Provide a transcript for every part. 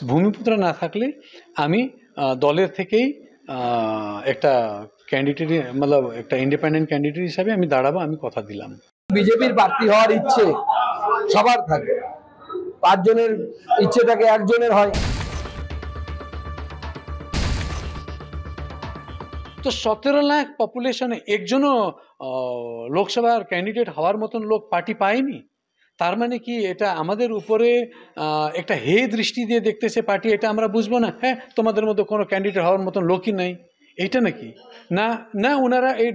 ভূমিপুত্র না থাকলে আমি দলের থেকেই একটা ক্যান্ডিডেট मतलब একটা ইন্ডিপেন্ডেন্ট ক্যান্ডিডেট হিসাবে আমি দাঁড়াবো, আমি কথা দিলাম। বিজেপির প্রার্থী হওয়ার ইচ্ছে সবার থাকে, 5 জনের ইচ্ছেটাকে একজনের হয়। তো 17 লাখ পপুলেশনে একজনও লোকসভার ক্যান্ডিডেট হওয়ার মতন লোক পার্টি পায়নি। তার মানে কি এটা আমাদের উপরে একটা হে দৃষ্টি দিয়ে দেখতেছে পার্টি, এটা আমরা বুঝবো না? হ্যাঁ, তোমাদের মধ্যে কোনো ক্যান্ডিডেট হওয়ার মতন লোকই নাই, এইটা নাকি? না না, ওনারা এই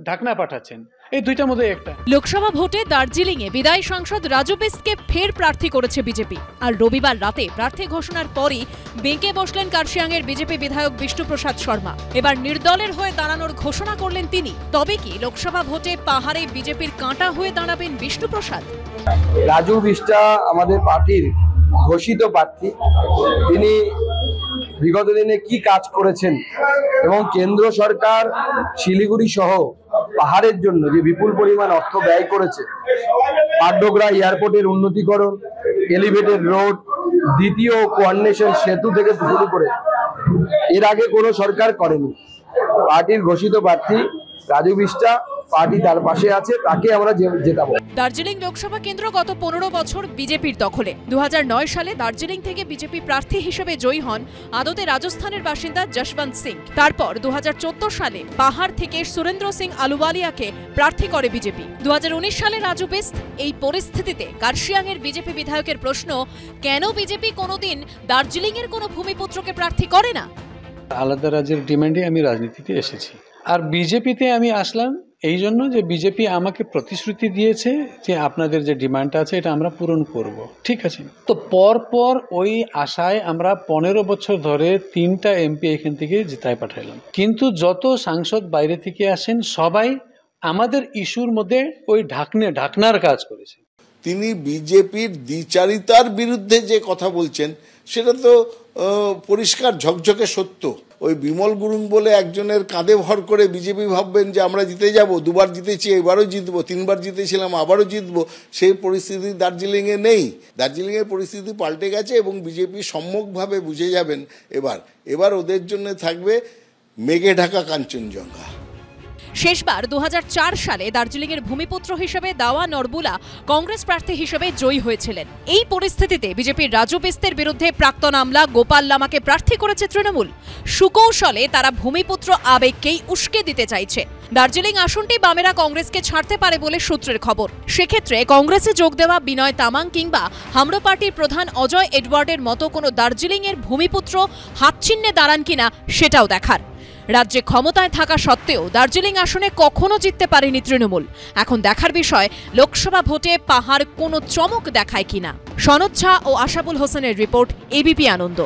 ঢাকনা পাঠাচ্ছেন, এই দুইটার মধ্যে একটা। লোকসভা ভোটে দার্জিলিংয়ে বিদায়ী সাংসদ রাজু বিস্টকে ফের প্রার্থী করেছে বিজেপি। আর রবিবার রাতে প্রার্থী ঘোষণার পরই বেঁকে বসলেন কার্শিয়াংয়ের বিজেপি বিধায়ক বিষ্ণুপ্রসাদ শর্মা। এবার নির্দলের হয়ে দাঁড়ানোর ঘোষণা করলেন তিনি। তবে কি লোকসভা ভোটে পাহাড়ে বিজেপির কাঁটা হয়ে দাঁড়াবেন বিষ্ণুপ্রসাদ? রাজু বিস্টা আমাদের পার্টির ঘোষিত প্রার্থী। তিনি বিগত দিনে কি কাজ করেছেন এবং কেন্দ্র সরকার শিলিগুড়ি সহ পাহাড়ের জন্য যে বিপুল পরিমাণ অর্থ ব্যয় করেছে, পাটডোগরা এয়ারপোর্টের উন্নতিকরণ, এলিভেটেড রোড, দ্বিতীয় কোঅর্ডিনেশন সেতু থেকে শুরু করে এর আগে কোনো সরকার করেনি। পার্টির ঘোষিত প্রার্থী রাজু বিস্টা, পার্টি তার পাশে আছে, তাকে আমরা জেতাবো। দার্জিলিং লোকসভা কেন্দ্র গত 15 বছর বিজেপির দখলে। 2009 সালে দার্জিলিং থেকে বিজেপি প্রার্থী হিসেবে জয়ী হন আদতে রাজস্থানের বাসিন্দা যশবন্ত সিং। তারপর 2014 সালে পাহাড় থেকে সুরেন্দ্র সিং আলুওয়ালিয়াকে প্রার্থী করে বিজেপি। 2019 সালে রাজু বিস্ট। এই পরিস্থিতিতে কার্শিয়াংয়ের বিজেপি বিধায়কের প্রশ্ন, কেন বিজেপি কোনোদিন দার্জিলিংয়ের কোনো ভূমিপুত্রকে প্রার্থী করে না? আলাদা রাজ্যের ডিমান্ডে আমি রাজনীতিতে এসেছি, আর বিজেপিতে আমি আসলাম এই জন্য যে বিজেপি আমাকে প্রতিশ্রুতি দিয়েছে যে আপনাদের যে ডিমান্ডটা আছে এটা আমরা পূরণ করব, ঠিক আছে। তো পরপর ওই আশায় আমরা 15 বছর ধরে 3টা এমপি এখান থেকে জেতায় পাঠাইলাম, কিন্তু যত সাংসদ বাইরে থেকে আসেন সবাই আমাদের ইস্যুর মধ্যে ওই ঢাকনার কাজ করেছে। তিনি বিজেপির দ্বিচারিতার বিরুদ্ধে যে কথা বলছেন সেটা তো পরিষ্কার ঝকঝকে সত্য। ওই বিমল গুরুং বলে একজনের কাঁধে ভর করে বিজেপি ভাববেন যে আমরা জিতে যাব, 2বার জিতেছি এবারও জিতবো, 3বার জিতেছিলাম আবারও জিতবো, সেই পরিস্থিতি দার্জিলিংয়ে নেই। দার্জিলিংয়ের পরিস্থিতি পাল্টে গেছে এবং বিজেপি সম্যকভাবে বুঝে যাবেন এবার ওদের জন্য থাকবে মেঘে ঢাকা কাঞ্চনজঙ্ঘা। শেষবার 2004 সালে দার্জিলিংয়ের ভূমিপুত্র হিসেবে দাওয়া নরবুলা কংগ্রেস প্রার্থী হিসেবে জয়ী হয়েছিলেন। এই পরিস্থিতিতে বিজেপির রাজু বিস্টের বিরুদ্ধে প্রাক্তন আমলা গোপাল লামাকে প্রার্থী করেছে তৃণমূল। সুকৌশলে তারা ভূমিপুত্র আবেগকেই উস্কে দিতে চাইছে। দার্জিলিং আসনটি বামেরা কংগ্রেসকে ছাড়তে পারে বলে সূত্রের খবর। সেক্ষেত্রে কংগ্রেসে যোগ দেওয়া বিনয় তামাং কিংবা হামরো পার্টির প্রধান অজয় এডওয়ার্ডের মতো কোনো দার্জিলিংয়ের ভূমিপুত্র হাতচিহ্নে দাঁড়ান কিনা সেটাও দেখার। রাজ্যে ক্ষমতায় থাকা সত্ত্বেও দার্জিলিং আসনে কখনো জিততে পারেনি তৃণমূল। এখন দেখার বিষয় লোকসভা ভোটে পাহাড় কোনো চমক দেখায় কিনা। সনদ ঝা ও আশাবুল হোসেনের রিপোর্ট, এবিপি আনন্দ।